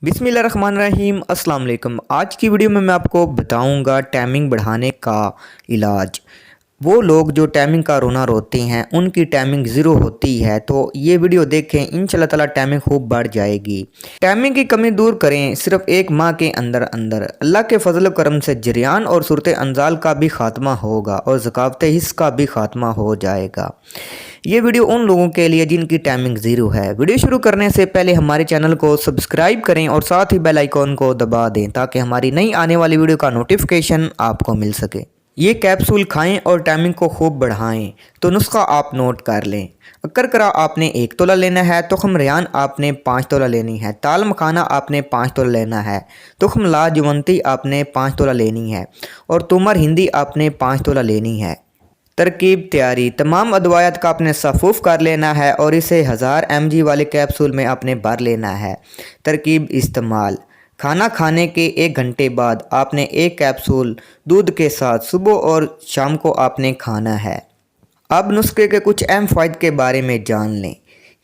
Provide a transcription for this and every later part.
बिस्मिल्लाहिर्रहमानिर्रहीम अस्सलाम वालेकुम। आज की वीडियो में मैं आपको बताऊंगा टाइमिंग बढ़ाने का इलाज। वो लोग जो टाइमिंग का रोना रोते हैं उनकी टाइमिंग ज़ीरो होती है, तो ये वीडियो देखें, इंशाल्लाह ताला टाइमिंग खूब बढ़ जाएगी। टाइमिंग की कमी दूर करें सिर्फ एक माह के अंदर अंदर। अल्लाह के फजल करम से जरियान और सूरत अंजाल का भी खात्मा होगा और ज़कावत हिस्स का भी खात्मा हो जाएगा। ये वीडियो उन लोगों के लिए जिनकी टाइमिंग ज़ीरो है। वीडियो शुरू करने से पहले हमारे चैनल को सब्सक्राइब करें और साथ ही बेल आइकॉन को दबा दें ताकि हमारी नई आने वाली वीडियो का नोटिफिकेशन आपको मिल सके। ये कैप्सूल खाएं और टाइमिंग को खूब बढ़ाएं। तो नुस्खा आप नोट कर लें। अक्कर आपने 1 तोला लेना है, तुख्म रियान आपने 5 तोला लेनी है, ताल मखाना आपने 5 तोला लेना है, तुख्म लाजवंती आपने 5 तोला लेनी है और तुमर हिंदी आपने 5 तोला लेनी है। तरकीब तैयारी। तमाम अदवायात का आपने सफ़ूफ़ कर लेना है और इसे 1000 mg वाले कैप्सूल में आपने भर लेना है। तरकीब इस्तेमाल। खाना खाने के 1 घंटे बाद आपने एक कैप्सूल दूध के साथ सुबह और शाम को आपने खाना है। अब नुस्खे के कुछ अहम फ़ायदे के बारे में जान लें।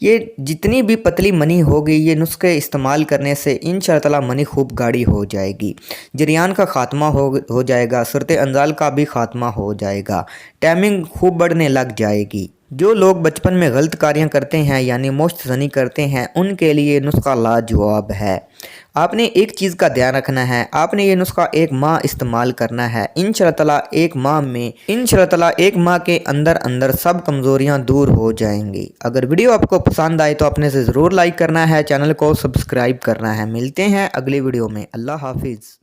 ये जितनी भी पतली मनी होगी, ये नुस्खे इस्तेमाल करने से इंशाअल्लाह ताला मनी खूब गाढ़ी हो जाएगी, जरियान का ख़ात्मा हो जाएगा, सूरत अंजाल का भी ख़ात्मा हो जाएगा, टाइमिंग खूब बढ़ने लग जाएगी। जो लोग बचपन में गलत कार्य करते हैं यानी मुश्त ज़नी करते हैं, उनके लिए नुस्खा लाजवाब है। आपने एक चीज़ का ध्यान रखना है, आपने ये नुस्खा 1 माह इस्तेमाल करना है। इंशाअल्लाह ताला 1 माह के अंदर अंदर सब कमज़ोरियाँ दूर हो जाएंगी। अगर वीडियो आपको पसंद आए तो अपने से ज़रूर लाइक करना है, चैनल को सब्सक्राइब करना है। मिलते हैं अगली वीडियो में। अल्लाह हाफिज़।